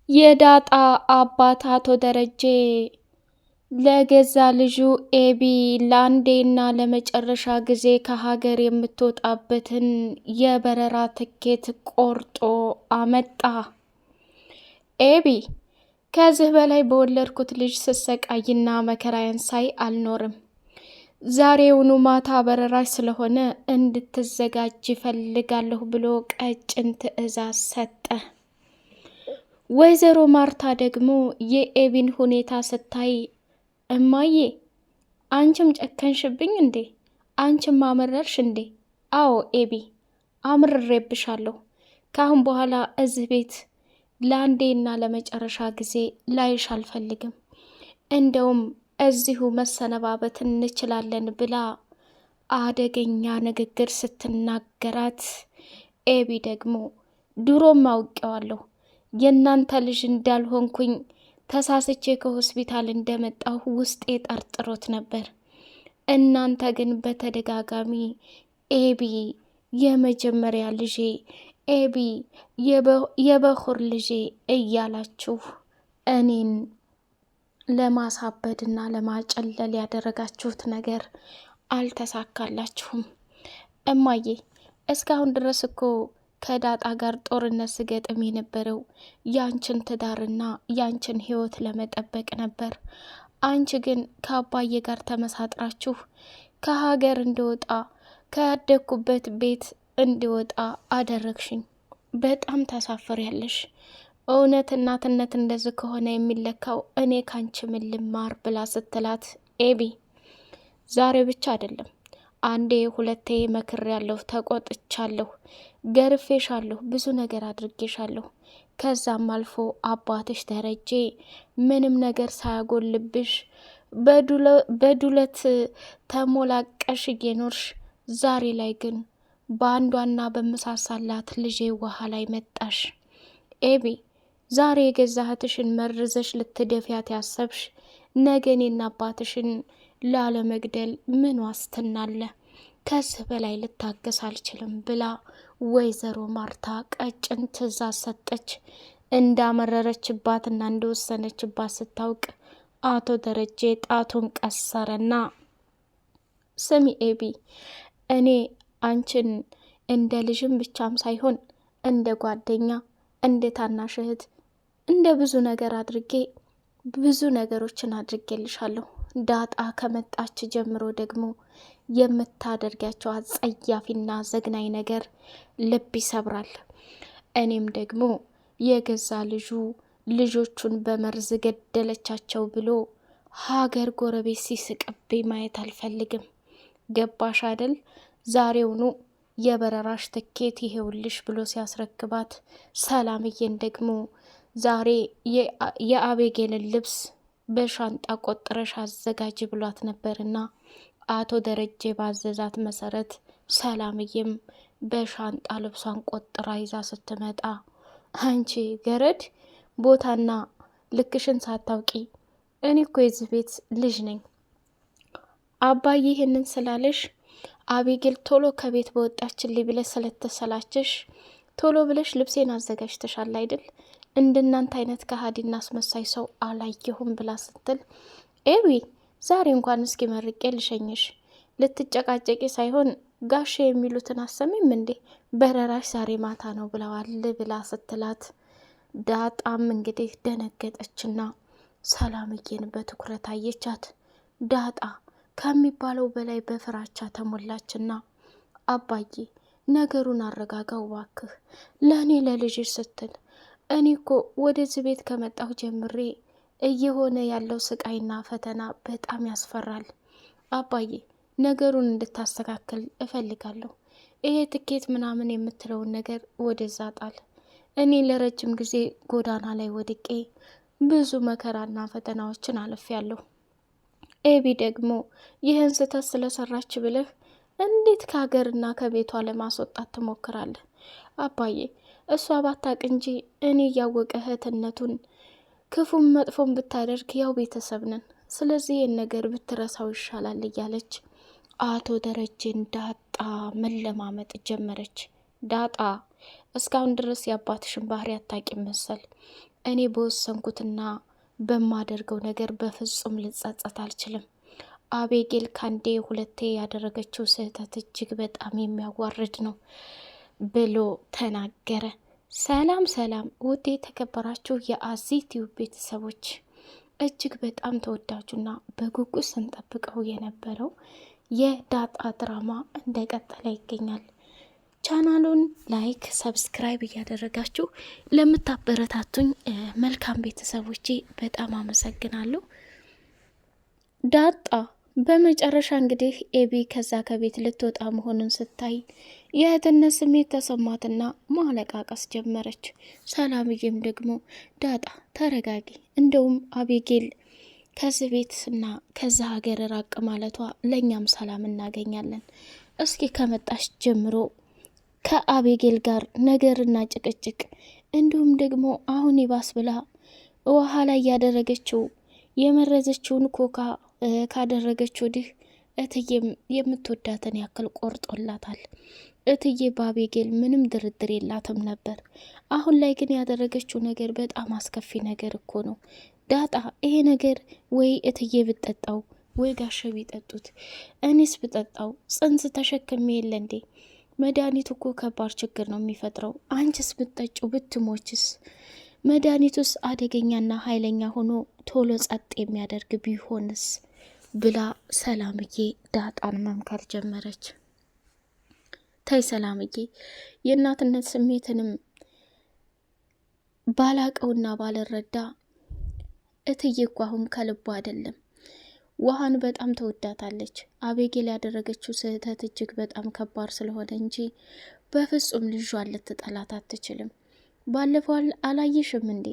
የዳጣ አባት አቶ ደረጀ ለገዛ ልጁ ኤቢ ለአንዴና ለመጨረሻ ጊዜ ከሀገር የምትወጣበትን የበረራ ትኬት ቆርጦ አመጣ። ኤቢ ከዚህ በላይ በወለድኩት ልጅ ስሰቃይና መከራዬን ሳይ አልኖርም። ዛሬውኑ ማታ በረራሽ ስለሆነ እንድትዘጋጅ ይፈልጋለሁ ብሎ ቀጭን ትዕዛዝ ሰጠ። ወይዘሮ ማርታ ደግሞ የኤቢን ሁኔታ ስታይ እማዬ አንቺም ጨከንሽብኝ እንዴ? አንቺም አመረርሽ እንዴ? አዎ ኤቢ አምርሬብሻለሁ። ካሁን በኋላ እዚህ ቤት ለአንዴና ለመጨረሻ ጊዜ ላይሽ አልፈልግም። እንደውም እዚሁ መሰነባበት እንችላለን ብላ አደገኛ ንግግር ስትናገራት፣ ኤቢ ደግሞ ድሮም አውቄዋለሁ የእናንተ ልጅ እንዳልሆንኩኝ ተሳስቼ ከሆስፒታል እንደመጣሁ ውስጤ ጠርጥሮት ነበር። እናንተ ግን በተደጋጋሚ ኤቢ የመጀመሪያ ልጄ፣ ኤቢ የበኩር ልጄ እያላችሁ እኔን ለማሳበድና ለማጨለል ያደረጋችሁት ነገር አልተሳካላችሁም። እማዬ እስካሁን ድረስ እኮ ከዳጣ ጋር ጦርነት ስገጥም የነበረው ያንችን ትዳርና ያንችን ህይወት ለመጠበቅ ነበር። አንቺ ግን ከአባዬ ጋር ተመሳጥራችሁ ከሀገር እንድወጣ ከያደግኩበት ቤት እንድወጣ አደረግሽኝ። በጣም ታሳፍሪያለሽ። እውነት እናትነት እንደዚህ ከሆነ የሚለካው እኔ ካንቺ ምን ልማር ብላ ስትላት፣ ኤቢ ዛሬ ብቻ አይደለም አንዴ ሁለቴ መክሬያለሁ፣ ተቆጥቻለሁ፣ ገርፌሻለሁ፣ ብዙ ነገር አድርጌሻለሁ። ከዛም አልፎ አባትሽ ደረጀ ምንም ነገር ሳያጎልብሽ በዱለት ተሞላቀሽ እየኖርሽ፣ ዛሬ ላይ ግን በአንዷና በመሳሳላት ልጄ ውሃ ላይ መጣሽ። ኤቢ ዛሬ የገዛህትሽን መርዘሽ ልትደፊያት ያሰብሽ፣ ነገ እኔና አባትሽን ላለመግደል ምን ዋስትና አለ? ከዚህ በላይ ልታገስ አልችልም ብላ ወይዘሮ ማርታ ቀጭን ትዕዛዝ ሰጠች። እንዳመረረችባትና እንደወሰነችባት ስታውቅ አቶ ደረጀ ጣቱን ቀሰረና፣ ስሚ ኤቢ፣ እኔ አንቺን እንደ ልጅም ብቻም ሳይሆን እንደ ጓደኛ፣ እንደ ታናሽ እህት፣ እንደ ብዙ ነገር አድርጌ ብዙ ነገሮችን አድርጌልሻለሁ። ዳጣ ከመጣች ጀምሮ ደግሞ የምታደርጋቸው አጸያፊና ዘግናኝ ነገር ልብ ይሰብራል። እኔም ደግሞ የገዛ ልጆቹን በመርዝ ገደለቻቸው ብሎ ሀገር ጎረቤት ሲስቅብኝ ማየት አልፈልግም። ገባሽ አደል? ዛሬውኑ የበረራሽ ትኬት ይሄውልሽ ብሎ ሲያስረክባት፣ ሰላምዬን ደግሞ ዛሬ የአቤጌልን ልብስ በሻንጣ ቆጥረሽ አዘጋጅ ብሏት ነበርና አቶ ደረጀ ባዘዛት መሰረት ሰላምዬም በሻንጣ ልብሷን ቆጥራ ይዛ ስትመጣ፣ አንቺ ገረድ ቦታና ልክሽን ሳታውቂ፣ እኔ እኮ የዚህ ቤት ልጅ ነኝ። አባዬ ይህንን ስላለሽ አቤጌል ቶሎ ከቤት በወጣችልኝ ብለሽ ስለተሰላችሽ ቶሎ ብለሽ ልብሴን አዘጋጅተሻል አይደል? እንደናንተ አይነት ከሀዲና አስመሳይ ሰው አላየሁም ብላ ስትል፣ ኤቢ ዛሬ እንኳን እስኪ መርቄ ልሸኝሽ፣ ልትጨቃጨቂ ሳይሆን ጋሼ የሚሉትን አሰሚም እንዴ? በረራሽ ዛሬ ማታ ነው ብለዋል ብላ ስትላት፣ ዳጣም እንግዲህ ደነገጠችና ሰላምዬን በትኩረት አየቻት። ዳጣ ከሚባለው በላይ በፍራቻ ተሞላችና፣ አባዬ ነገሩን አረጋጋው ባክህ፣ ለእኔ ለልጅሽ ስትል። እኔ እኮ ወደዚህ ቤት ከመጣሁ ጀምሬ እየሆነ ያለው ስቃይና ፈተና በጣም ያስፈራል። አባዬ ነገሩን እንድታስተካክል እፈልጋለሁ። ይሄ ትኬት ምናምን የምትለውን ነገር ወደዛ ጣል። እኔ ለረጅም ጊዜ ጎዳና ላይ ወድቄ ብዙ መከራና ፈተናዎችን አልፌያለሁ። ኤቢ ደግሞ ይህን ስህተት ስለሰራች ብለህ እንዴት ከሀገርና ከቤቷ ለማስወጣት ትሞክራለህ? አባዬ እሷ ባታቅ እንጂ እኔ እያወቀ እህትነቱን ክፉም መጥፎም ብታደርግ ያው ቤተሰብ ነን። ስለዚህ ይህን ነገር ብትረሳው ይሻላል እያለች አቶ ደረጀን ዳጣ መለማመጥ ጀመረች። ዳጣ እስካሁን ድረስ የአባትሽን ባህሪ አታውቂም መሰል። እኔ በወሰንኩትና በማደርገው ነገር በፍጹም ልጸጸት አልችልም። አቤጌል ካንዴ ሁለቴ ያደረገችው ስህተት እጅግ በጣም የሚያዋርድ ነው ብሎ ተናገረ። ሰላም ሰላም! ውድ የተከበራችሁ የአዚቲው ቤተሰቦች እጅግ በጣም ተወዳጁና በጉጉት ስንጠብቀው የነበረው የዳጣ ድራማ እንደቀጠለ ይገኛል። ቻናሉን ላይክ፣ ሰብስክራይብ እያደረጋችሁ ለምታበረታቱኝ መልካም ቤተሰቦቼ በጣም አመሰግናለሁ። ዳጣ በመጨረሻ እንግዲህ ኤቢ ከዛ ከቤት ልትወጣ መሆኑን ስታይ የእህትነት ስሜት ተሰማትና ማለቃቀስ ጀመረች። ሰላምዬም ደግሞ ዳጣ ተረጋጊ፣ እንደውም አቤጌል ከዚህ ቤትና ከዛ ሀገር ራቅ ማለቷ ለእኛም ሰላም እናገኛለን። እስኪ ከመጣሽ ጀምሮ ከአቤጌል ጋር ነገርና ጭቅጭቅ እንዲሁም ደግሞ አሁን ይባስ ብላ ውሃ ላይ ያደረገችው የመረዘችውን ኮካ ካደረገች ወዲህ እትዬም የምትወዳትን ያክል ቆርጦላታል። እትዬ በአቤጌል ምንም ድርድር የላትም ነበር። አሁን ላይ ግን ያደረገችው ነገር በጣም አስከፊ ነገር እኮ ነው። ዳጣ ይሄ ነገር ወይ እትዬ ብጠጣው ወይ ጋሸ ቢጠጡት እኔስ ብጠጣው ጽንስ ተሸክሜ የለ እንዴ? መድኃኒቱ እኮ ከባድ ችግር ነው የሚፈጥረው። አንቺስ ብትጠጪው ብትሞችስ? መድኃኒቱስ አደገኛና ኃይለኛ ሆኖ ቶሎ ጸጥ የሚያደርግ ቢሆንስ? ብላ ሰላምዬ ዳጣን መምከር ጀመረች። ተይ ሰላምዬ፣ የእናትነት ስሜትንም ባላቀውና ባልረዳ እትዬ እኮ አሁን ከልቧ አይደለም። ውሃን በጣም ተወዳታለች። አቤጌል ያደረገችው ስህተት እጅግ በጣም ከባድ ስለሆነ እንጂ በፍጹም ልጇን ልትጠላት አትችልም። ባለፈው አላየሽም እንዴ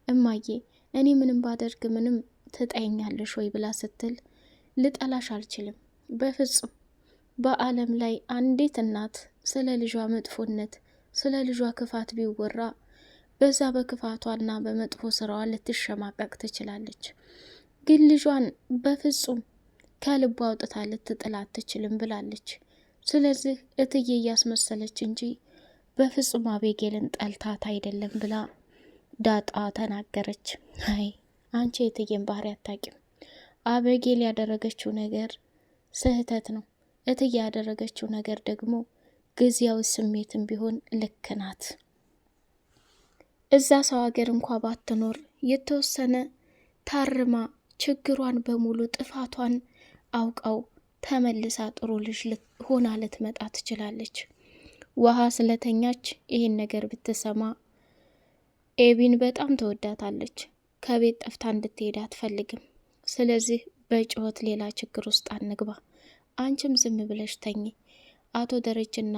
እማዬ፣ እኔ ምንም ባደርግ ምንም ትጠይኛለሽ ወይ ብላ ስትል ልጠላሽ አልችልም በፍጹም። በዓለም ላይ አንዲት እናት ስለ ልጇ መጥፎነት ስለ ልጇ ክፋት ቢወራ በዛ በክፋቷና በመጥፎ ስራዋ ልትሸማቀቅ ትችላለች። ግን ልጇን በፍጹም ከልቧ አውጥታ ልትጥላ አትችልም ብላለች። ስለዚህ እትዬ እያስመሰለች እንጂ በፍጹም አቤጌልን ጠልታት አይደለም ብላ ዳጣ ተናገረች። አይ አንቺ የእትዬን ባህሪ አታቂም። አቤጌል ያደረገችው ነገር ስህተት ነው። እትዬ ያደረገችው ነገር ደግሞ ጊዜያዊ ስሜትም ቢሆን ልክ ናት። እዛ ሰው ሀገር እንኳ ባትኖር የተወሰነ ታርማ ችግሯን በሙሉ ጥፋቷን አውቃው ተመልሳ ጥሩ ልጅ ሆና ልትመጣ ትችላለች። ውሃ ስለተኛች ይህን ነገር ብትሰማ ኤቢን በጣም ተወዳታለች። ከቤት ጠፍታ እንድትሄድ አትፈልግም። ስለዚህ በጭሆት ሌላ ችግር ውስጥ አንግባ፣ አንቺም ዝም ብለሽ ተኝ። አቶ ደረጀና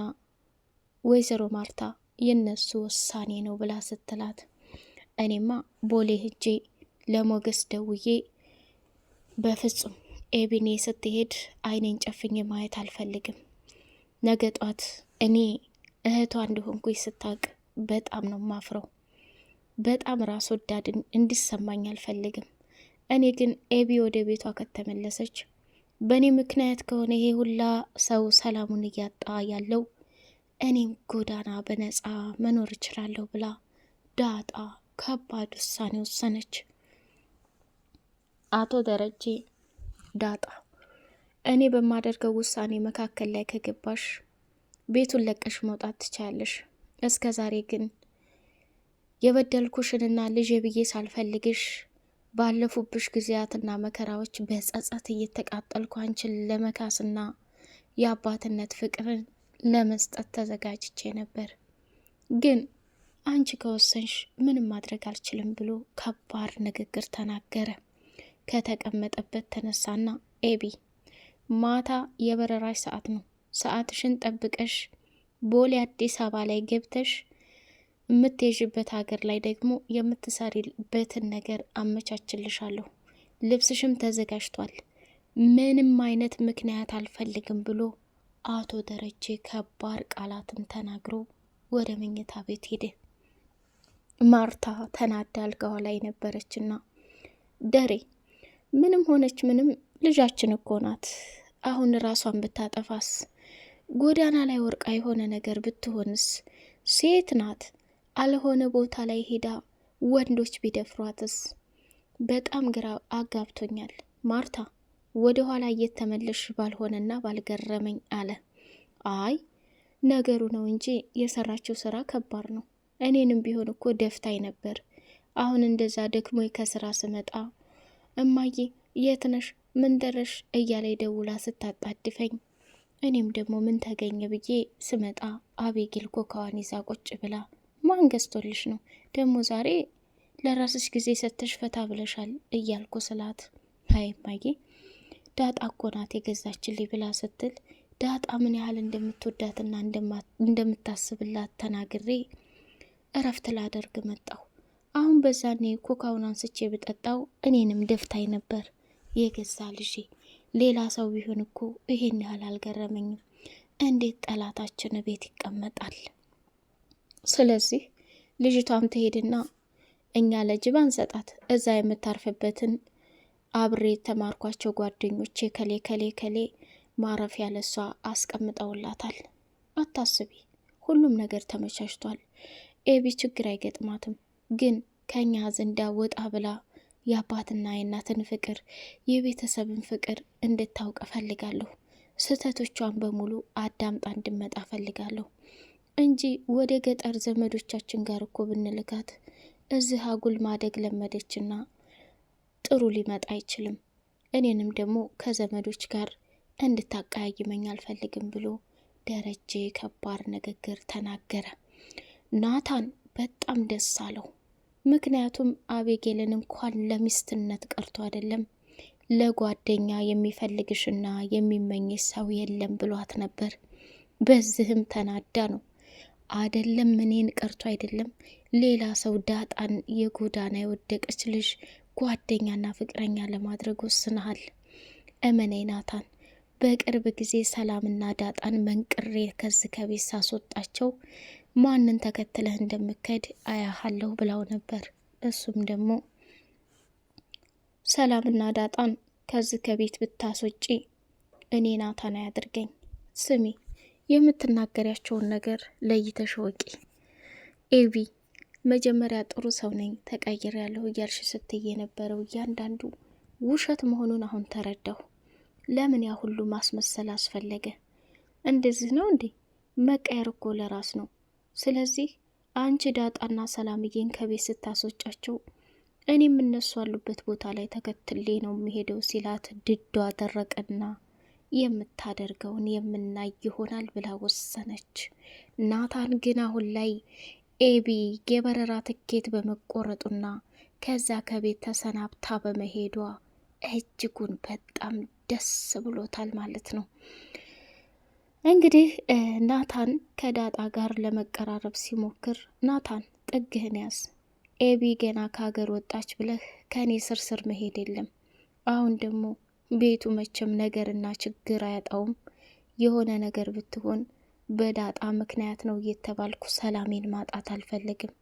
ወይዘሮ ማርታ የነሱ ውሳኔ ነው ብላ ስትላት፣ እኔማ ቦሌ ሄጄ ለሞገስ ደውዬ በፍጹም ኤቢኔ ስትሄድ አይኔን ጨፍኜ ማየት አልፈልግም። ነገ ጧት እኔ እህቷ እንደሆንኩኝ ስታውቅ በጣም ነው ማፍረው። በጣም ራስ ወዳድን እንዲሰማኝ አልፈልግም። እኔ ግን ኤቢ ወደ ቤቷ ከተመለሰች በእኔ ምክንያት ከሆነ ይሄ ሁላ ሰው ሰላሙን እያጣ ያለው እኔም ጎዳና በነፃ መኖር እችላለሁ ብላ ዳጣ ከባድ ውሳኔ ወሰነች። አቶ ደረጀ ዳጣ እኔ በማደርገው ውሳኔ መካከል ላይ ከገባሽ ቤቱን ለቀሽ መውጣት ትችያለሽ። እስከ ዛሬ ግን የበደልኩሽንና ልጄ ብዬ ሳልፈልግሽ ባለፉብሽ ጊዜያትና መከራዎች በጸጸት እየተቃጠልኩ አንቺን ለመካስና የአባትነት ፍቅርን ለመስጠት ተዘጋጅቼ ነበር። ግን አንቺ ከወሰንሽ ምንም ማድረግ አልችልም ብሎ ከባድ ንግግር ተናገረ። ከተቀመጠበት ተነሳና ኤቢ ማታ የበረራሽ ሰዓት ነው። ሰዓትሽን ጠብቀሽ ቦሌ አዲስ አበባ ላይ ገብተሽ የምትሄዥበት ሀገር ላይ ደግሞ የምትሰሪበትን ነገር አመቻችልሻለሁ። ልብስሽም ተዘጋጅቷል። ምንም አይነት ምክንያት አልፈልግም ብሎ አቶ ደረጀ ከባድ ቃላትን ተናግሮ ወደ መኝታ ቤት ሄደ። ማርታ ተናዳ አልጋዋ ላይ ነበረችና ደሬ ምንም ሆነች ምንም ልጃችን እኮ ናት። አሁን ራሷን ብታጠፋስ፣ ጎዳና ላይ ወርቃ የሆነ ነገር ብትሆንስ፣ ሴት ናት። አልሆነ ቦታ ላይ ሄዳ ወንዶች ቢደፍሯትስ? በጣም ግራ አጋብቶኛል። ማርታ ወደ ኋላ እየተመለሽ ባልሆነና ባልገረመኝ አለ። አይ ነገሩ ነው እንጂ የሰራችው ስራ ከባድ ነው። እኔንም ቢሆን እኮ ደፍታኝ ነበር። አሁን እንደዛ ደክሞኝ ከስራ ስመጣ እማዬ የት ነሽ ምን ደረሽ እያለ ደውላ ስታጣድፈኝ እኔም ደግሞ ምን ተገኘ ብዬ ስመጣ አቤጌል ኮካዋን ይዛ ቁጭ ብላ ማን ገዝቶልሽ ነው ደግሞ ዛሬ ለራስሽ ጊዜ ሰተሽ ፈታ ብለሻል እያልኩ ስላት አይ እማዬ ዳጣ እኮ ናት የገዛችልኝ ብላ ስትል ዳጣ ምን ያህል እንደምትወዳትና እንደምታስብላት ተናግሬ እረፍት ላደርግ መጣሁ። አሁን በዛኔ ኮካውን አንስቼ ብጠጣው እኔንም ደፍታይ ነበር የገዛ ልጄ። ሌላ ሰው ቢሆን እኮ ይሄን ያህል አልገረመኝም። እንዴት ጠላታችን ቤት ይቀመጣል? ስለዚህ ልጅቷም ትሄድና እኛ ለጅብ አንሰጣት፣ እዛ የምታርፍበትን አብሬ የተማርኳቸው ጓደኞቼ ከሌ ከሌ ከሌ ማረፍ ያለሷ አስቀምጠውላታል። አታስቢ፣ ሁሉም ነገር ተመቻችቷል። ኤቢ ችግር አይገጥማትም። ግን ከኛ ዘንዳ ወጣ ብላ የአባትና የእናትን ፍቅር የቤተሰብን ፍቅር እንድታውቅ ፈልጋለሁ። ስህተቶቿን በሙሉ አዳምጣ እንድመጣ ፈልጋለሁ እንጂ ወደ ገጠር ዘመዶቻችን ጋር እኮ ብንልካት እዚህ አጉል ማደግ ለመደችና ጥሩ ሊመጣ አይችልም። እኔንም ደግሞ ከዘመዶች ጋር እንድታቀያይመኝ አልፈልግም ብሎ ደረጀ ከባድ ንግግር ተናገረ። ናታን በጣም ደስ አለው። ምክንያቱም አቤጌልን እንኳን ለሚስትነት ቀርቶ አይደለም ለጓደኛ የሚፈልግሽና የሚመኝሽ ሰው የለም ብሏት ነበር። በዚህም ተናዳ ነው አይደለም እኔን ቀርቶ አይደለም ሌላ ሰው ዳጣን የጎዳና የወደቀች ልጅ ጓደኛና ፍቅረኛ ለማድረግ ወስነሃል። እመነኝ ናታን፣ በቅርብ ጊዜ ሰላምና ዳጣን መንቅሬ ከዚህ ከቤት ሳስወጣቸው ማንን ተከትለህ እንደምከድ አያሃለሁ ብላው ነበር። እሱም ደግሞ ሰላምና ዳጣን ከዚህ ከቤት ብታስወጪ እኔ ናታን አያድርገኝ። ስሚ፣ የምትናገሪያቸውን ነገር ለይተሽ ወቂ። ኤቢ መጀመሪያ ጥሩ ሰው ነኝ ተቀይሬያለሁ እያልሽ ስትይ የነበረው እያንዳንዱ ውሸት መሆኑን አሁን ተረዳሁ። ለምን ያ ሁሉ ማስመሰል አስፈለገ? እንደዚህ ነው እንዴ? መቀየር እኮ ለራስ ነው። ስለዚህ አንቺ ዳጣና ሰላምዬን ከቤት ስታስወጫቸው እኔም እነሱ ያሉበት ቦታ ላይ ተከትሌ ነው የሚሄደው ሲላት ድዷ ደረቀና የምታደርገውን የምናይ ይሆናል ብላ ወሰነች። ናታን ግን አሁን ላይ ኤቢ የበረራ ትኬት በመቆረጡና ከዛ ከቤት ተሰናብታ በመሄዷ እጅጉን በጣም ደስ ብሎታል ማለት ነው። እንግዲህ ናታን ከዳጣ ጋር ለመቀራረብ ሲሞክር ናታን ጥግህን ያዝ፣ ኤቢ ገና ከሀገር ወጣች ብለህ ከኔ ስርስር መሄድ የለም። አሁን ደግሞ ቤቱ መቼም ነገርና ችግር አያጣውም። የሆነ ነገር ብትሆን በዳጣ ምክንያት ነው እየተባልኩ ሰላሜን ማጣት አልፈልግም።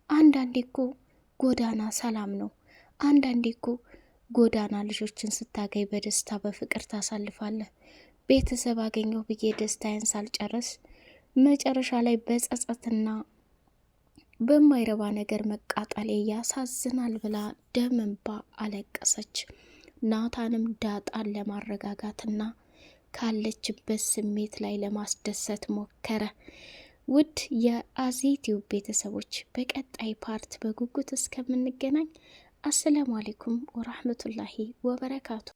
አንዳንዴ እኮ ጎዳና ሰላም ነው። አንዳንዴ እኮ ጎዳና ልጆችን ስታገኝ በደስታ በፍቅር ታሳልፋለህ። ቤተሰብ አገኘው ብዬ ደስታዬን ሳልጨርስ መጨረሻ ላይ በጸጸትና በማይረባ ነገር መቃጠሌ ያሳዝናል ብላ ደም እንባ አለቀሰች። ናታንም ዳጣን ለማረጋጋትና ካለችበት ስሜት ላይ ለማስደሰት ሞከረ። ውድ የአዚቲው ቤተሰቦች በቀጣይ ፓርት በጉጉት እስከምንገናኝ አሰላሙ አለይኩም ወራህመቱላሂ ወበረካቱ።